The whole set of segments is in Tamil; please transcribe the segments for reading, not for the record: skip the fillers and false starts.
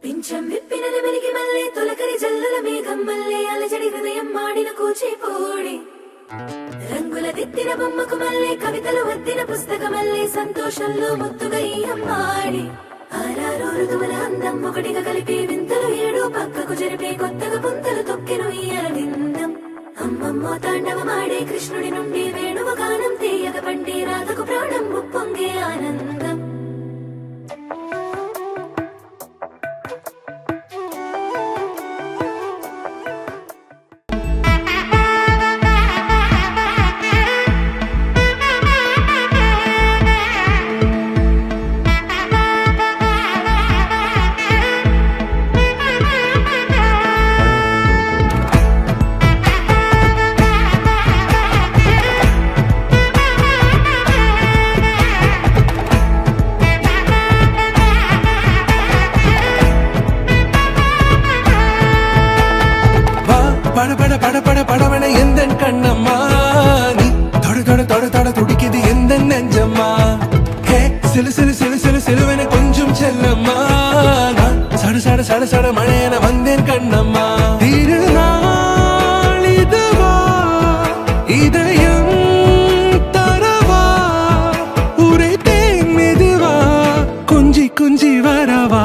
పింఛం విప్పినది వెలిగి మల్లే తొలకరి జల్లుల మేఘం మల్లే అలజడి హృదయం మాడిన కూచిపూడి రంగుల దిద్దిన బొమ్మకు మల్లే కవితలు వద్దిన పుస్తకమల్లే సంతోషంలో ముద్దుగా ఈ అమ్మాడి ఆరారు ఋతువుల అందం ఒకటిగా కలిపి వింతలు ఏడు పక్కకు జరిపే కొత్తగా పుంతలు తొక్కెను ఈ అరవిందం అమ్మమ్మో తాండవమాడే కృష్ణుడి నుండి వేణువ గానం తీయగ పండి రాధకు ప్రాణం ఉప్పొంగే ఆనందం படபட எந்தன் கண்ணம்மா நீ தொட தொட தொட தொட துடிக்குது எந்தன் நெஞ்சம்மா ஹே சிலு சிலு சிலு சிலு சிலுவென கொஞ்சம் செல்லம்மா நான் சட சட சட சட மழையென வந்தேன் கண்ணம்மா திருநாள் இதுவா இதயம் தரவா உரைத்தேன் மெதுவா கொஞ்சி கொஞ்சி வரவா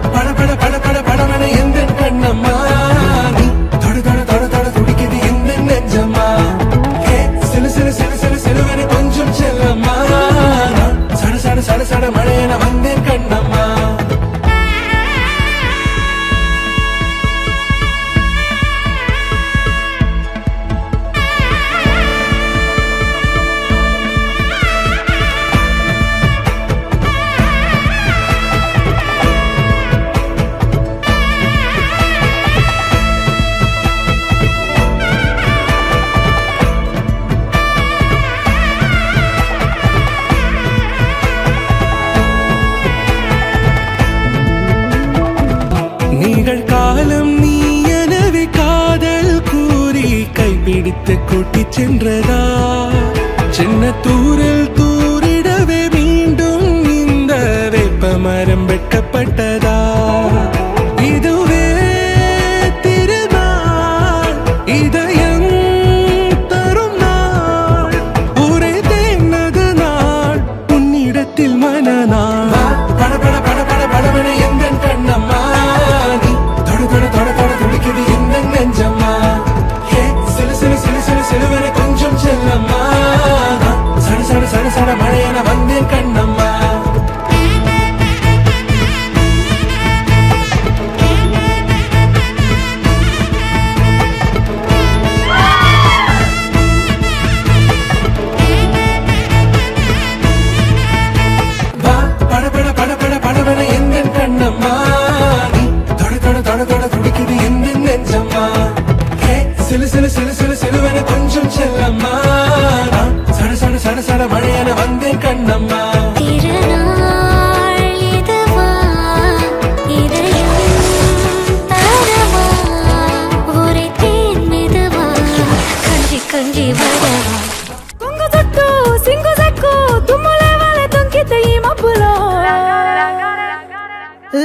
படபட படபட படவென எந்தன் கண்ணம்மா சட சட மழையென வந்தேன் கண்ணம்மா காலம் நீ எனவே காதல் கூறி கைப்பிடித்து கூட்டி சென்றதா சின்ன தூரில் தூரிடவே மீண்டும் இந்த வேப்ப மரம் வெட்கப்பட்டதா இதுவே திருநாள் இதயம் தரும் நாள் ஒரே தேனது நாள் உன்னிடத்தில் மனநாள் படபட படபட படபட எந்தன் கண்ணம்மா கொஞ்சம் செல்லம்மா சட சட சட சட மழையென வந்தேன் கண்ணம்மா படபட படபட படபட எந்தன் கண்ணம்மா நீ தொட தொட தொட தொட துடிக்குது எந்தன் நெஞ்சம்மா சிலு சிலு சிலு சிலு சிலுவென கொஞ்சம் செல்லம்மா சட சட சட சட மழையென வந்தேன் கண்ணம்மா திருநாள் இதுவா இதயம் தரவா உரைத்தேன் மெதுவா கஞ்சி கஞ்சி வரவா కొంగ జట్టు సింగు జక్కు తుమ్ములే వాలే తొంకితే ఈ మబ్బులో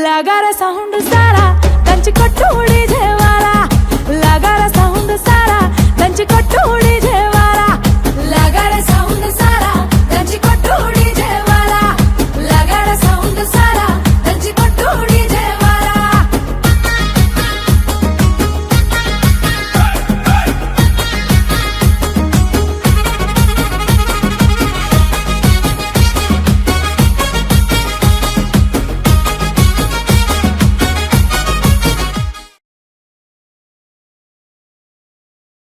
లగార సౌండ్ సారా కంచి కట్టు డీజే వాలా లగార